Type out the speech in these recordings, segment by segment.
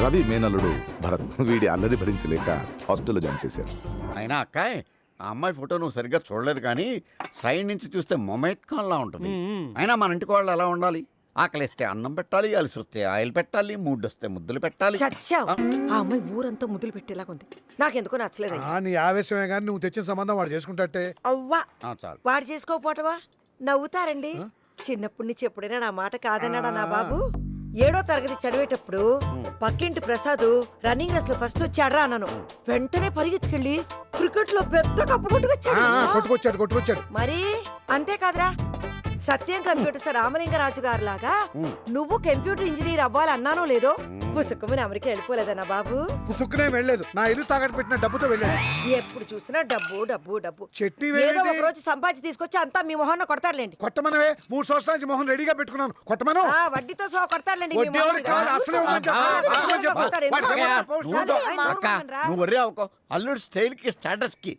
రవి మేనల్లుడు భరత్ వీడి అల్లరి భరించలేక హాస్టల్లో జాయిన్ చేశారు. అయినా అక్కాయ్ ఆ అమ్మాయి ఫోటో నువ్వు సరిగ్గా చూడలేదు కానీ సైడ్ నుంచి చూస్తే మొమైత్ ఖాన్లా ఉంటుంది. అయినా మన ఇంటికి వాళ్ళు ఎలా ఉండాలి? ఆకలిస్తే అన్నం పెట్టాలి, అలసి వస్తే ఆయిల్ పెట్టాలి, మూడ్ వస్తే ముద్దులు పెట్టాలి. చచ్చావు. ఆ అమ్మాయి ఊరంతా ముద్దులు పెట్టేలాగా ఉంది. నాకెందుకో నచ్చలేదు. నీ ఆవేశమే కానీ నువ్వు తెచ్చిన సంబంధం వాడు చేసుకుంటే అవ్వా చాలు. వాడు చేసుకోపోవటవా? నవ్వుతారండి. చిన్నప్పటి నుంచి ఎప్పుడైనా నా మాట కాదన్నాడా నా బాబు? 7వ తరగతి చదివేటప్పుడు పక్కింటి ప్రసాద్ రన్నింగ్ రేస్ లో ఫస్ట్ వచ్చాడ్రా అన్నాను. వెంటనే పరిగెత్తుకెళ్ళి క్రికెట్ లో పెద్ద కప్పు కొట్టుకొచ్చాడు. మరి అంతేకాదురా, సత్యం కంప్యూటర్స్ రామలింగరాజు గారు లాగా నువ్వు కంప్యూటర్ ఇంజనీర్ అవ్వాలన్నానో లేదో పుసుక్కుమని అమెరికా వెళ్ళిపోలేదన్నా బాబు? పుసుక్కునే వెళ్ళలేదు. నా ఇల్లు తాకట్టు పెట్టిన డబ్బుతో వెళ్ళాడు. ఎప్పుడు చూసినా డబ్బు డబ్బు డబ్బు. చట్నీ ఏదో ఒక రోజు సంపాదించి తీసుకొచ్చి అంతా మీ మొహన్న కొడతారులేండి. కొట్టమనవే 3 సంవత్సరాల నుంచి మొహం రెడీగా పెట్టుకున్నాను. కొట్టమను. వడ్డీతో సహా కొడతారులేండి. నువ్వు వర్రీ అవుకో. అల్లుడు స్టైల్ కి స్టేటస్ కి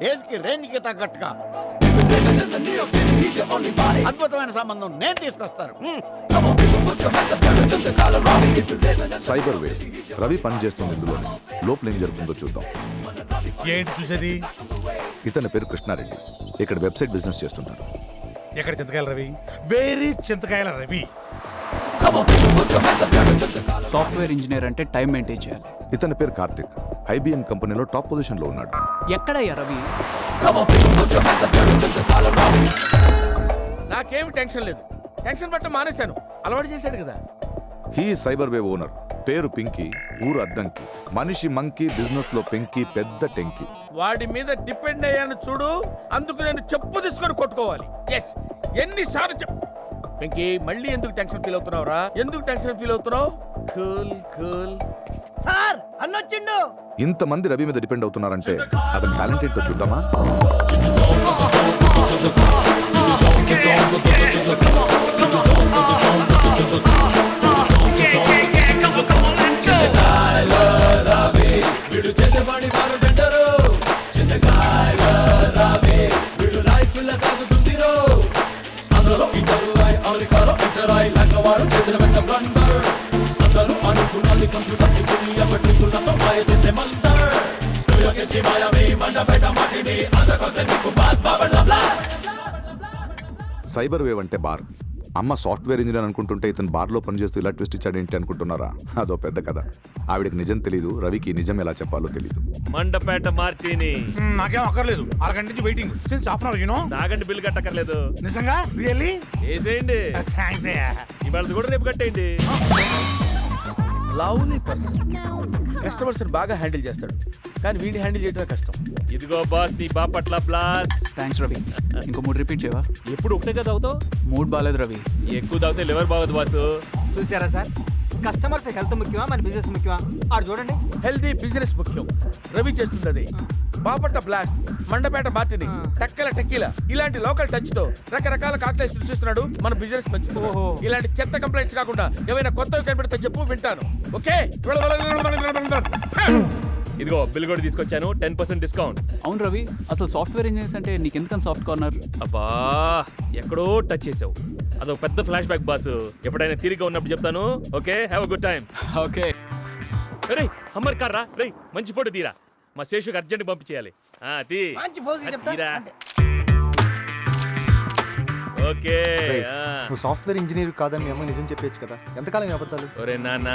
ఏజ్ కి రేంజ్ కి తగ్గట్టుగా అద్భుతమైన సంబంధం నేను తీసుకొస్తాను. సైబర్ వే రవి పని చేస్తుంది ఇందులో. లోపల ఏం జరుగుతుందో చూద్దాం. ఏంటి చూసేది? ఇతని పేరు కృష్ణారెడ్డి. ఇక్కడ వెబ్సైట్ బిజినెస్ చేస్తుంటారు. ఎక్కడ చింతకాయల రవి? వేరీ చింతకాయల రవి. సాఫ్ట్వేర్ ఇంజనీర్ అంటే టైం మెయింటైన్ చేయాలి. ఇతని పేరు కార్తిక్. IBM కంపెనీలో టాప్ పొజిషన్ లో ఉన్నాడు. ఎక్కడయ్యా రవి? నాకేమి టెన్షన్ లేదు. టెన్షన్ పట్ట మానేశాను. అలవాటు చేశాడు కదా. He cyber way owner. పేరు పింకీ. ఊరు అద్దంకి. మనిషి మంకీ. బిజినెస్ లో పెంకీ. పెద్ద టెంకీ. వాడి మీద డిపెండ్ అయ్యాను చూడు. అందుకు నేను చెప్పు తీసుకొని కొట్టుకోవాలి. ఎస్, ఎన్నిసార్లు వెంకీ, మళ్ళీ ఎందుకు టెన్షన్ ఫీల్ అవుతున్నావురా? ఎందుకు టెన్షన్ ఫీల్ అవుతున్నావు? Cool cool. సార్ అన్నొచ్చిండు. ఇంతమంది రవి మీద డిపెండ్ అవుతున్నారంటే అతని టాలెంట్ ఏంటో చూద్దామా? సైబర్ వేవ్ అంటే బార్. అమ్మ సాఫ్ట్వేర్ ఇంజనీర్ అనుకుంటుంటే ఇతను బార్లో పనిచేస్తూ ఇలా ట్విస్ట్ ఇచ్చాడేంటి అనుకుంటున్నారా? అదో పెద్ద కథ. ఆవిడకి నిజం తెలీదు. రవికి నిజం ఎలా చెప్పాలో తెలీదు. మండపేట మార్టిని. నాకేం అక్కర్లేదు. అరగంట నుంచి waiting. Since half hour you know. నాగండి బిల్ కట్టక్కర్లేదు. నిజంగా? రియల్లీ? వేసేయండి. థాంక్స్. ఇవాళ కూడా రేపు కట్టేయండి. Lovely person. కస్టమర్స్ బాగా హ్యాండిల్ చేస్తాడు, కానీ వీడిని హ్యాండిల్ చేయడమే కష్టం. ఇదిగో బాస్, నీ బాపట్ల బ్లాస్ట్. థ్యాంక్స్ రవి. ఇంకో 3 రిపీట్ చేయవా? ఎప్పుడు ఒకటే కదా అవుతావు? మూడ్ బాగాలేదు రవి. ఎక్కువ తాగితే లివర్ బాగోదు బాసు. చూసారా సార్, కస్టమర్స్ హెల్త్ ముఖ్యమా మన బిజినెస్ ముఖ్యమా? ఆడు చూడండి, హెల్తీ బిజినెస్ ముఖ్యం. రవి చేస్తుంది అది. బాపట్ల బ్లాస్ట్, మండపేట మార్టిని, టక్కల టెక్కీల ఇలాంటి లోకల్ టచ్ తో రకరకాల కాక్టైల్స్ సృష్టిస్తున్నాడు. మన బిజినెస్ మంచిది. ఇలాంటి చెత్త కంప్లైంట్స్ కాకుండా ఏమైనా కొత్తవి కనిపెడితే చెప్పు, వింటాను. ఓకే, ఇదిగో బిల్ కూడా తీసుకొచ్చాను. 10% డిస్కౌంట్. అవును రవి, అసలు సాఫ్ట్వేర్ ఇంజనీర్స్ అంటే నీకెందుకని సాఫ్ట్ కార్నర్? అబ్బా, ఎక్కడో టచ్ చేసావు. అదొక పెద్ద ఫ్లాష్ బ్యాక్ బాసు. ఎప్పుడైనా తిరిగి ఉన్నప్పుడు చెప్తాను. Okay, have a good time. Okay. Ray hammer car రా. రే మంచి ఫోటో తీరా. మా శేషుకి అర్జెంట్ పంపించేయాలి. తీరా. ఓకే. నువ్వు సాఫ్ట్వేర్ ఇంజనీర్ కాదని మీ అమ్మ నిజం చెప్పేచ్చు కదా. ఎంతకాలం అబద్ధాలు? ఒరే నాన్న,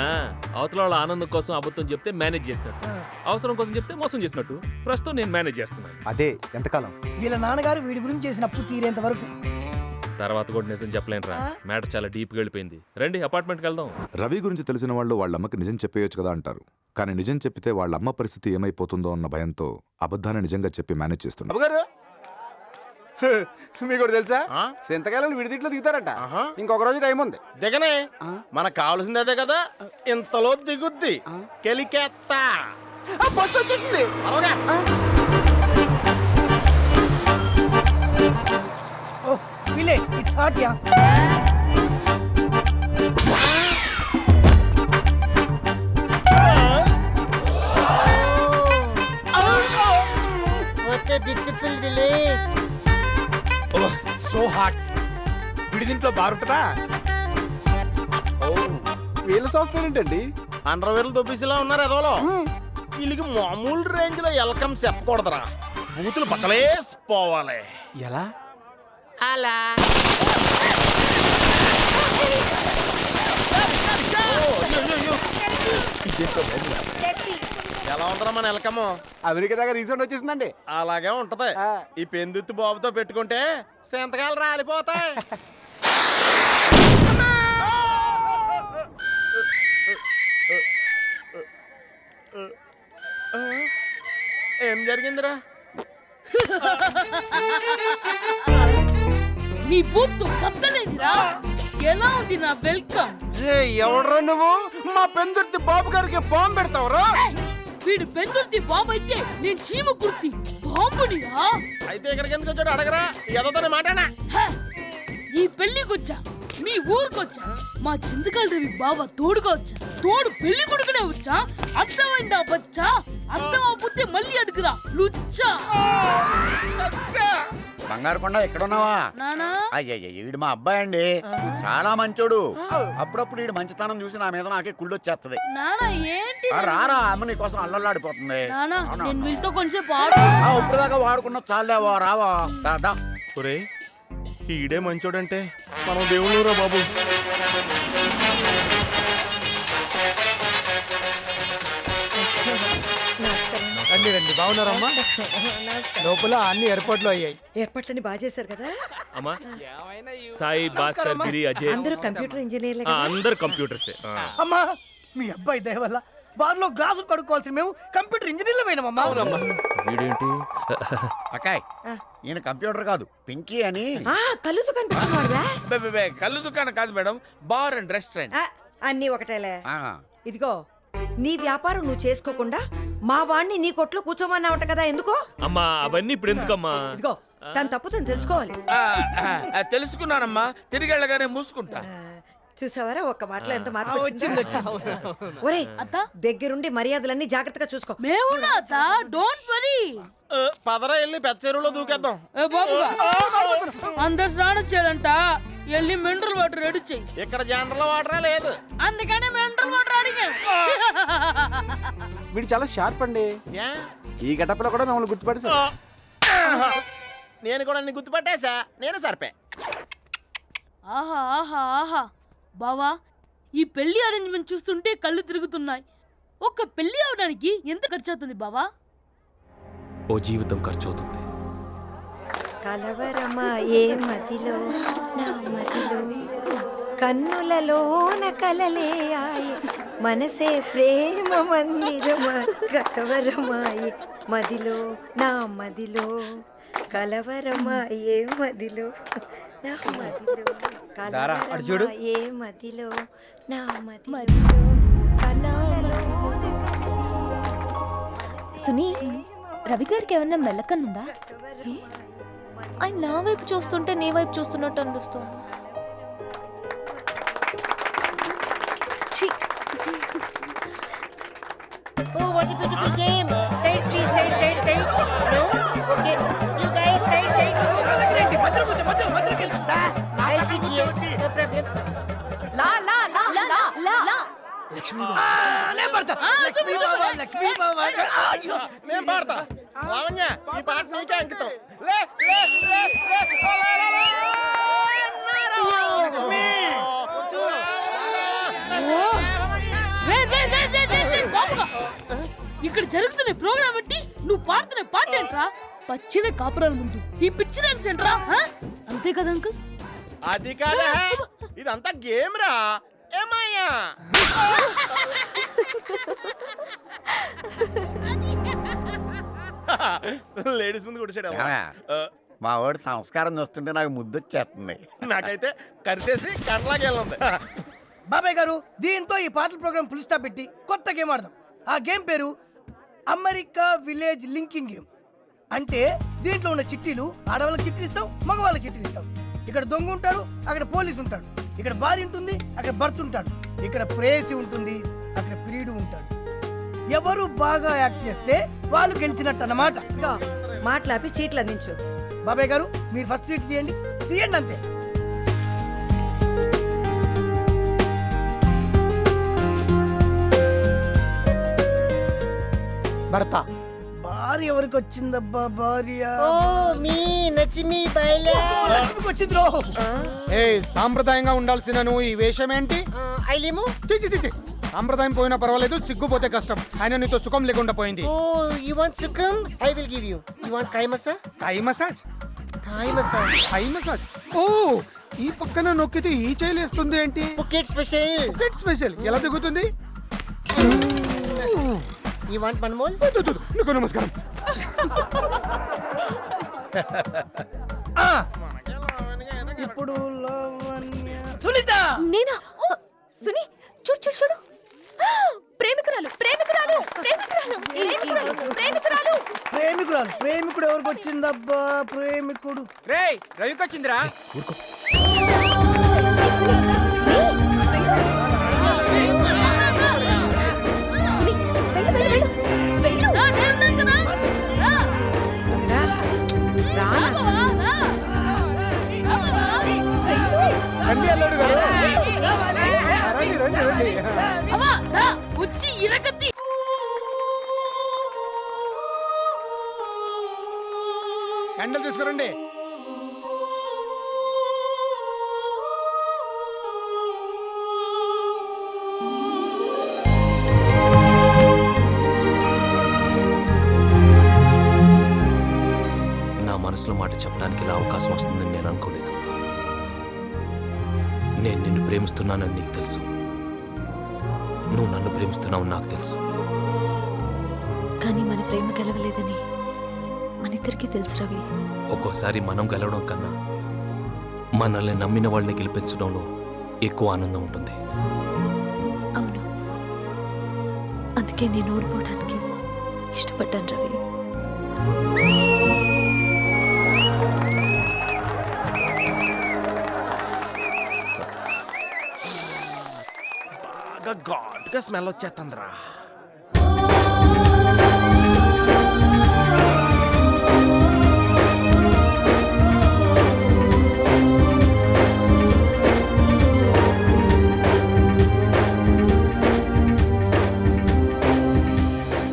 అవతల వాళ్ళ ఆనందం కోసం అబద్ధం చెప్తే మేనేజ్ చేసినట్టు, అవసరం కోసం చెప్తే మోసం చేసినట్టు. ప్రస్తుతం నేను మేనేజ్ చేస్తున్నాను. అదే ఎంతకాలం? వీళ్ళ నాన్నగారు వీడి గురించి చేసిన అప్పు తీరేంత వరకు. తర్వాత కూడా నిజం చెప్పలేనురా. మ్యాటర్ చాలా డీప్గా వెళ్ళిపోయింది. రండి అపార్ట్మెంట్కి వెళ్దాం. రవి గురించి తెలిసిన వాళ్ళు వాళ్ళ అమ్మకి నిజం చెప్పేయచ్చు కదా అంటారు. కానీ నిజం చెప్పితే వాళ్ళ అమ్మ పరిస్థితి ఏమైపోతుందో అన్న భయంతో అబద్ధాన్ని నిజంగా చెప్పి మేనేజ్ చేస్తున్నారు. మీకు తెలుసా, చింతకాయలు విడిదిట్లో దిగుతారట. ఇంకొక రోజు టైం ఉంది. దిగనే, మనకు కావాల్సింది అదే కదా. ఇంతలో దిగుద్ది. కెలికెత్తా బస్సు వచ్చేసింది. Village it's hot yeah. What a beautiful village. So hot. విడిదింట్లో బార్ ఉంటుందా? వీళ్ళ సాఫ్ట్వేర్ ఏంటండి? అండర్వేర్లు దొబ్బిసిలా ఉన్నారు ఎదవలో. వీళ్ళకి మామూలు రేంజ్ లో వెల్కమ్ చెప్పకూడదురా, బూతులు బట్టలేసిపోవాలి. ఎలా? అలా ఎలా ఉంటరా మన వెల్కమ్? అమెరికా దగ్గర రీసెంట్ వచ్చేసిందండి. అలాగే ఉంటది. ఈ పెందుత్తి బాబుతో పెట్టుకుంటే సెంతకాలు రాలిపోతాయి. ఏం జరిగిందిరా? నీ బూత్తు బద్దలేదురా. ఎలా ఉంది నా వెల్కమ్? ఎవడ్రా నువ్వు? మా పెందుర్తి బాబు గారికి బాంబు పెడతావురా? వీడు పెందుర్తి బాబు అయితే నేను చీమ కుర్తి బాంబునిరా. అయితే ఇక్కడికి ఎందుకు వచ్చాడు అడగరా, ఎదతోనే మాట్లాడా. హ! ఈ పెళ్లికొచ్చా, మీ ఊరికొచ్చా, మా చింతకాల రవి బాబా తోడుగా వచ్చా. తోడు పెళ్లి కొడుకునే వచ్చా. అర్థమైందా బచ్చా? అర్థం అవ్వతే మళ్ళీ అడుగురా లుచ్చా. బంగారు కొండ ఎక్కడున్నావా? నానా అయ్యయ్య వీడు మా అబ్బాయి అండి, చాలా మంచోడు. అప్పుడప్పుడు వీడు మంచితనం చూసి నా మీద నాకే కుళ్ళొచ్చేస్తది. నానా ఏంటి? రారా అమ్మ నీ కోసం అల్లల్లాడిపోతుంది. నానా నేను వీళ్ళతో కొంచెం పాడు. ఇప్పుడు దాకా వాడుకున్న చాలేవా, రావా దా. ఒరే ఈడే మంచోడంటే మనం దేవుళ్ళురా బాబు. రండి రండి, బాగున్నారమ్మా? లోపల అన్ని ఏర్పాట్లు అయ్యాయి. ఏర్పాట్లన్నీ బాగా చేశారు కదా. అమ్మా సాయి, భాస్కర్, గిరి, అజయ్ అందరూ కంప్యూటర్ ఇంజనీర్లే ఆ, కదా. అందరు కంప్యూటర్సే. అమ్మా మీ అబ్బాయి దయ వల్ల బార్లో గ్లాసులు కడుక్కోవాల్సి మేము కంప్యూటర్ ఇంజనీర్లు పోయినామమ్మా. వీడేంటి? అక్కాయ్ ఈయన కంప్యూటర్ కాదు, పింకీ అని. ఆ, కళ్ళుతో కనిపిస్తున్నాడు. కళ్ళు దుకాణం కాదు మేడం, బార్ అండ్ రెస్టారెంట్. అన్నీ ఒకటేలే. ఆ, ఇదిగో నీ వ్యాపారం నువ్వు చేసుకోకుండా మా వాణ్ణి నీ కొట్లో కూర్చోమన్నావట కదా, ఎందుకో? అమ్మా అవన్నీ ఇప్పుడు ఎందుకమ్మా? ఇదిగో తన తప్పు తను తెలుసుకోవాలి. తెలుసుకున్నానమ్మా, తిరిగి వెళ్ళగానే మూసుకుంటా. చూసావరా ఒక్క మాటలో ఎంత మార్పు వచ్చింది. ఒరేయ్ అత్త దగ్గరుండి మర్యాదలన్నీ జాగ్రత్తగా చూసుకో. మేమున్నా అత్త, డోంట్ వరీ. పదరా వెళ్ళి పెద్ద చెరువులో దూకేద్దాం. ఏ బాబుగా అందరు స్నానం చేయాలంట. వెళ్ళి మినరల్ వాటర్ రెడీ చెయ్యి. ఇక్కడ జనరల్ వాటరే లేదు, అందుకనే మినరల్ వాటర్ అడిగా. వీడు చాలా షార్ప్ అండి. ఏ? ఈ గెటప్లో కూడా మమ్మల్ని గుర్తుపడేసా. నేను కూడా నీ గుర్తుపట్టేశా, నేను సరిపే. ఆహా ఆహా ఆహా బావా, ఈ పెళ్లి అరేంజ్మెంట్ చూస్తుంటే కళ్ళు తిరుగుతున్నాయి. ఒక్క పెళ్లి అవడానికి ఎంత ఖర్చు అవుతుంది బావా? ఓ జీవితం ఖర్చు అవుతుంది. కలవరమా ఏ మదిలో నా మదిలో, కన్నులలోన కలలే ఆయి, మనసే ప్రేమ మందిరమా. కలవరమాయే మదిలో నా మదిలో, కలవరమా ఏ మదిలో నా మదిలో, కలవరమా ఏ మదిలో నా మదిలో, కన్నులలోన సునీ, రవి గారికి ఏమన్నా మెల్లకన్నుందా? ఆయన నా వైపు చూస్తుంటే నీ వైపు చూస్తున్నట్టు అనిపిస్తుంది. Oh, what a beautiful game! Side, please, side, side, side. No? Okay. You guys, side, side. I'll sit here. No problem. లా లా లా లా లా లా. నేను పాడతా. లావణ్య, ఈ పాట నీకే అంకితం. లే, లే, లే, లే. ఓ, లే, లే, లే. లక్ష్మి. బాబుగా ఇక్కడ జరుగుతున్న ప్రోగ్రామ్ ఏంటి? నువ్వు పాడుతున్న పాట ఏంట్రా? పచ్చిన కాపురాల ముందు ఈ పిచ్చి డాన్స్ ఏంట్రా? అంతే కదా అంకుల్? అది కాదా, ఇదంతా గేమ్ రా. ఏమయ్యా లేడీస్ ముందు కొడిచాడు. ఏమయ్య? మా వాడు సంస్కారం చూస్తుంటే నాకు ముద్దొచ్చేస్తుంది. నాకైతే కరిసేసి కండ్లాగేళ్ళుంది. బాబాయ్ గారు, దీంతో ఈ పాటల ప్రోగ్రామ్ ఫుల్ స్టాప్ పెట్టి కొత్త గేమ్ ఆడదాం. ఆ గేమ్ పేరు అమెరికా విలేజ్ లింకింగ్ గేమ్. అంటే దీంట్లో ఉన్న చిట్టీలు ఆడవాళ్ళకి చిట్టీలు ఇస్తాం, మగవాళ్ళకి చిట్టీలు ఇస్తాం. ఇక్కడ దొంగ ఉంటాడు, అక్కడ పోలీసు ఉంటాడు. ఇక్కడ భార్య ఉంటుంది, అక్కడ భర్త ఉంటాడు. ఇక్కడ ప్రేయసి ఉంటుంది, అక్కడ ప్రియుడు ఉంటాడు. ఎవరు బాగా యాక్ట్ చేస్తే వాళ్ళు గెలిచినట్టు అన్నమాట. ఇదిగో మాట్లాపి చీట్లు అందించు. బాబాయ్ గారు, మీరు ఫస్ట్ సీట్ తీయండి. తీయండి అంతే. భర్త. భార్య ఎవరికి వచ్చిందబ్బా? భార్య లక్ష్మికి వచ్చిందిరో. ఏ సాంప్రదాయంగా ఉండాల్సిన నువ్వు ఈ వేషం ఏంటి? చి, చి, చి, చి. సాంప్రదాయం పోయినా పర్వాలేదు, సిగ్గుపోతే కష్టం. ఆయన నీతో సుఖం లేకుండా పోయింది. కై మసాజ్. కై మసాజ్. ఓ ఈ పక్కన నొక్కితే ఈ చేయలేస్తుంది ఏంటి? పుకెట్ స్పెషల్ ఎలా దిగుతుంది? నీకు నమస్కారం. ఇప్పుడు లావణ్య సునీత. నేనా? సుని చూడు చూడు చూడు. ప్రేమికురాలు ప్రేమికురాలు ప్రేమికురాలు ప్రేమికురాలు ప్రేమికురాలు ప్రేమికుడు ఎవరికి వచ్చిందబ్బా? ప్రేమికుడు రేయ్ రవికి వచ్చిందిరా. రండి అల్లుడు గారు. రండి రండి రండి. వచ్చి ఇరకత్తి క్యాండిల్ తీసుకురండి. నా మనసులో మాట చెప్పడానికి ఇలా అవకాశం వస్తుందని నేను అనుకోలేదు. నేను నిన్ను ప్రేమిస్తున్నానని నీకు తెలుసు, నువ్వు నన్ను ప్రేమిస్తున్నావని నాకు తెలుసు. కానీ మన ప్రేమ గెలవలేదని మనిద్దరికీ తెలుసు రవి. ఒక్కోసారి మనం గెలవడం కన్నా మనల్ని నమ్మిన వాళ్ళని గెలిపించడంలో ఎక్కువ ఆనందం ఉంటుంది. అవును, అందుకే నేను ఓడిపోవడానికి ఇష్టపడ్డాను రవి. బాగా ఘాటుగా స్మెల్ వచ్చేస్తుందిరా.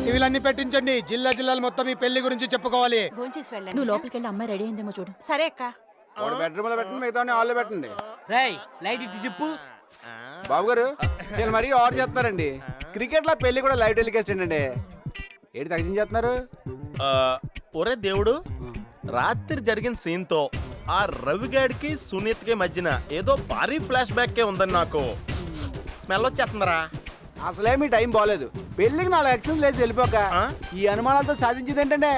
ఇవన్నీ పెట్టించండి. జిల్లాలు మొత్తం ఈ పెళ్లి గురించి చెప్పుకోవాలి. నువ్వు లోపలికి వెళ్ళి అమ్మాయి రెడీ అయిందేమో చూడు. సరే అక్క. బెడ్రూమ్ లో పెట్టండి, మిగతా హాల్లో పెట్టండి. రేయ్ లైట్ ఇటు తిప్పు. బాబు గారు నేను మరీ ఆర్డర్ చేస్తున్నారండి. క్రికెట్ లో పెళ్లి కూడా లైవ్ టెలికాస్ట్ అండి. ఏంటి తగ్గించేస్తున్నారు? ఒరే దేవుడు, రాత్రి జరిగిన సీన్ తో ఆ రవిగాడికి సునీత్కి మధ్యన ఏదో భారీ ఫ్లాష్ బ్యాక్ ఉందని నాకు స్మెల్ వచ్చేస్తుందిరా. అసలేమీ టైం బాలేదు. పెళ్లికి 4 ఎక్సెస్ లేసి వెళ్ళిపోక ఈ అనుమానాలతో సాధించింది ఏంటంటే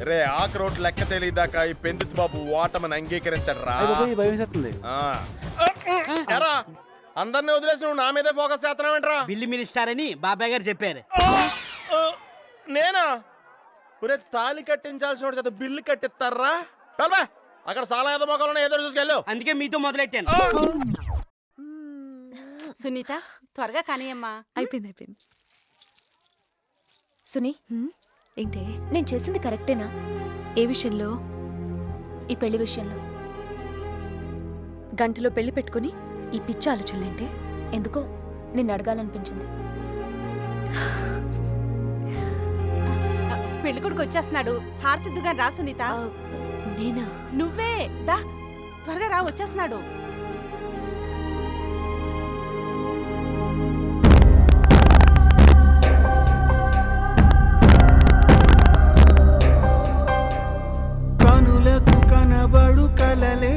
రే ఆకు రోడ్ లెక్క తెలియదాకా ఈ పెందిత్ బాబు ఓటమని అంగీకరించరా. ఎరా అందరిని వదిలేసి నువ్వు నా మీదే ఫోకస్ చేస్తున్నావేంట్రా? బిల్లు మినిస్టర్ అని బాబాయ్ గారు చెప్పారు. నేనా? ఒరే తాళి కట్టించాల్సిన చేత బిల్లు కట్టిస్తారా? అక్కడ చాలా ఏదో మొక్కలు ఏదో చూసుకెళ్ళు. అందుకే మీతో మొదలెట్టాను. సునీత త్వరగా కానియమ్మా. అయిపోయింది. సునీ ఏంటే నేను చేసింది కరెక్టేనా? ఏ విషయంలో? ఈ పెళ్లి విషయంలో. గంటలో పెళ్లి పెట్టుకుని ఈ పిచ్చి ఆలోచనలేంటే? ఎందుకో నిన్ను అడగాలనిపించింది. పెళ్లి కొడుకు వచ్చేస్తున్నాడు. హారతిద్దుగా రా సునీత. నేనా? నువ్వే దా త్వరగా రా, వచ్చేస్తున్నాడు. కనులకు కనబడు కలలే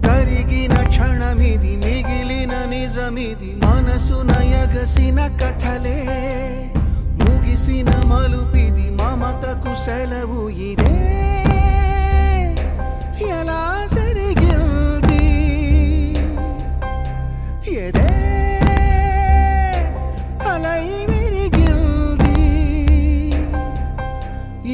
కరిగిన క్షణమిది, మిగిలిన నిజమిది, మనసున ఎగసిన కథలే ముగిసిన మలుపిది, మమతకు సెలవు ఇదే. ఎలా జరిగింది ఎదే అలై విరిగింది,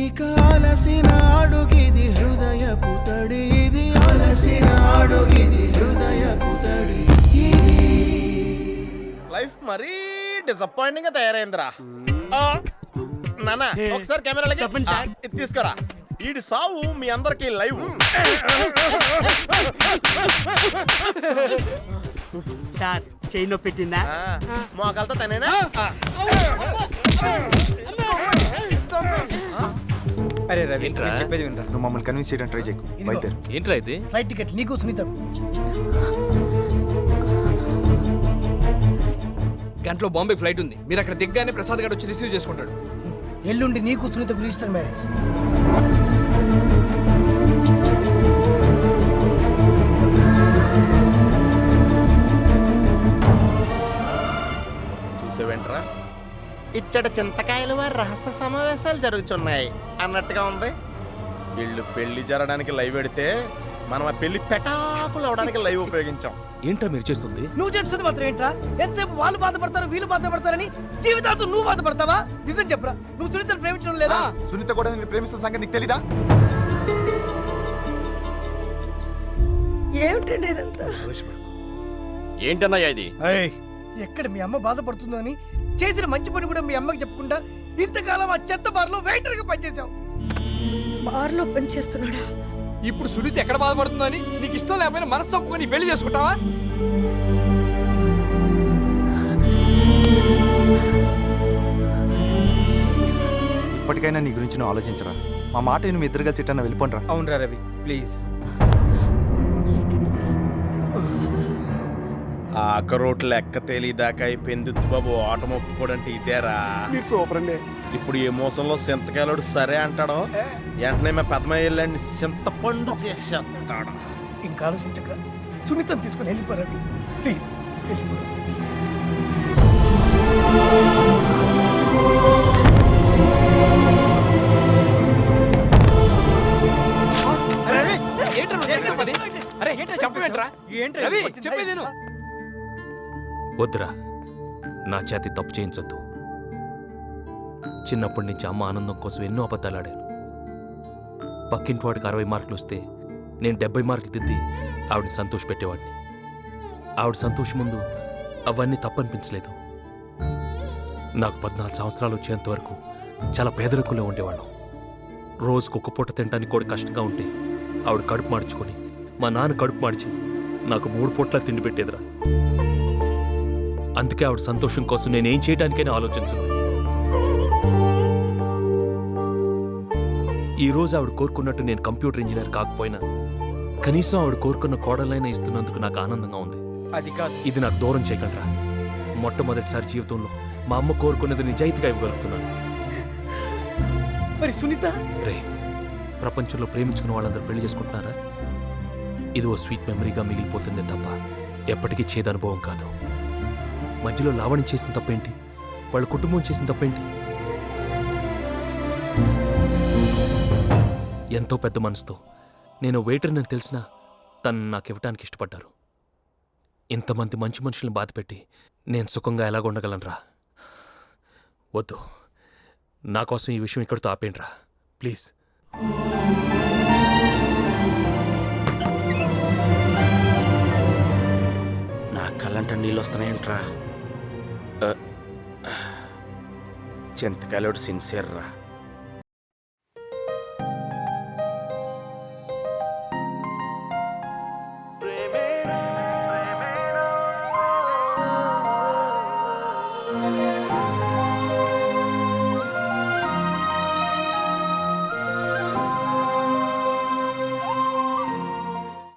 ఇక అలసిన అడుగిది హృదయపు తడి, ఇది అలసిన అడుగిది హృదయపు తడి. లైఫ్ మరీ డిసప్పాయింటింగ్ గా తయారైందిరా. నాన్న ఒకసారి కెమెరాలకి ఇది తీసుకురా. ఈడి సావు మీ అందరికి లైవ్. సార్ చైన్ పెట్టిందా? మోకాలతో తనేనా? అరే రవి ఏంట్రా? నేను చెప్పేది వినరా, నువ్వు మమ్మల్ని కన్విన్స్ చేయడానికి ట్రై చేయకు. ఇదిగో. బయలుదేరు. ఏంట్రా ఇది? ఫ్లైట్ టికెట్ నీకు సునీతకు. గంటలో బాంబే ఫ్లైట్ ఉంది, మీరు అక్కడ దిగ్గానే ప్రసాద్ గారు వచ్చి రిసీవ్ చేసుకుంటాడు. ఎల్లుండి నీకు సునీతకు రిజిస్టర్ మ్యారేజ్. చూసేవేంట్రా ఇచ్చట చింతకాయల వారి రహస్య సమావేశాలు జరుగుతున్నాయి అన్నట్టుగా ఉంది. వీళ్ళు పెళ్లి జరగడానికి లైవ్ పెడితే మనం ఆ పెళ్లి పెటాకులు అవడానికి లైవ్ ఉపయోగించాం. ఏంట్రా మీరు చేస్తుంది? నువ్వు చేస్తుంది మాత్రం ఏంట్రా? ఎంతసేపు వాళ్ళు బాధపడతారు వీళ్ళు బాధపడతారని జీవితాంతం నువ్వు బాధపడతావా? నిజం చెప్పరా, నువ్వు సునీతను ప్రేమించడం లేదా? సునీత కూడా నేను ప్రేమిస్తున్న సంగతి నీకు తెలీదా? ఏమిటండి ఇదంతా? ఏంటన్నయ్య ఇది? ఎక్కడ మీ అమ్మ బాధపడుతుందో అని చేసిన మంచి పని కూడా మీ అమ్మకి చెప్పకుండా ఇంతకాలం ఆ చెత్త బార్లో వెయిటర్ గా పనిచేసావు. బార్లో పనిచేస్తున్నాడా? ఇప్పుడు సునీత ఎక్కడ బాధపడుతుందో అని నీకు ఇష్టం లేకపోయినా మనసు చంపుకొని పెళ్లి చేసుకుంటావా? ఇప్పటికైనా నీ గురించి నువ్వు ఆలోచించరా. మా మాట నువ్వు ఇద్దరు కలిసి ఇట్టన్నా వెళ్ళిపోండిరా. అవునరా రవి, ప్లీజ్. ఆకరోట్ లెక్క తేలిదాకా అయిపోయింది బాబు. ఆటం ఒప్పుకోడంటే ఇదేరా. మీరు సూపర్ అండి. ఇప్పుడు ఏ మోసంలో సింతకాయలోడు సరే అంటాడో వెంటనే మా పెద్దమయ్యని చింతపండు చేసేస్తాడు. ఇంకా ఆలోచించకరా, సునీతను తీసుకుని వెళ్ళిపో రవి, ప్లీజ్ వెళ్ళిపో. రవి చెప్పేది విను. వద్దురా, నా చేతి తప్పు చేయించొద్దు. చిన్నప్పటి నుంచి అమ్మ ఆనందం కోసం ఎన్నో అబద్ధాలు ఆడాను. పక్కింటి వాడికి 60 మార్కులు వస్తే నేను 70 మార్కులు దిద్ది ఆవిడని సంతోషపెట్టేవాడిని. ఆవిడ సంతోషం ముందు అవన్నీ తప్పనిపించలేదు. నాకు 14 సంవత్సరాలు వచ్చేంత వరకు చాలా పేదరికంలో ఉండేవాళ్ళం. రోజుకు ఒక పూట తినడానికి కూడా కష్టంగా ఉంటే ఆవిడ కడుపు మార్చుకొని మా నాన్న కడుపు మార్చి నాకు 3 పూట్ల తిండి పెట్టేదిరా. అందుకే ఆవిడ సంతోషం కోసం నేనేం చేయడానికైనా ఆలోచించను. ఈ రోజు ఆవిడ కోరుకున్నట్టు నేను కంప్యూటర్ ఇంజనీర్ కాకపోయినా కనీసం ఆవిడ కోరుకున్న కోడలైనా ఇస్తున్నందుకు నాకు ఆనందంగా ఉంది. అది కాదు, ఇది నాకు దూరం చేయకండిరా. మొట్టమొదటిసారి జీవితంలో మా అమ్మ కోరుకున్నది నిజాయితీగా ఇవ్వగలుగుతున్నాను. మరి సునీత? రే, ప్రపంచంలో ప్రేమించుకున్న వాళ్ళందరూ పెళ్లి చేసుకుంటున్నారా? ఇది ఓ స్వీట్ మెమరీగా మిగిలిపోతుందే తప్ప ఎప్పటికీ చేదు అనుభవం కాదు. మధ్యలో లావణ్య చేసిన తప్పేంటి? వాళ్ళ కుటుంబం చేసిన తప్పేంటి? ఎంతో పెద్ద మనసుతో నేను వెయిటర్ని తెలిసినా తను నాకు ఇవ్వటానికి ఇష్టపడ్డారు. ఇంతమంది మంచి మనుషుల్ని బాధపెట్టి నేను సుఖంగా ఎలాగుండగలనరా? వద్దు, నా కోసం ఈ విషయం ఇక్కడితో ఆపేండ్రా ప్లీజ్. నా కళ్ళంట నీళ్ళు వస్తున్నాయంట్రా. చింతకాయలోడు సిన్సియర్ రా.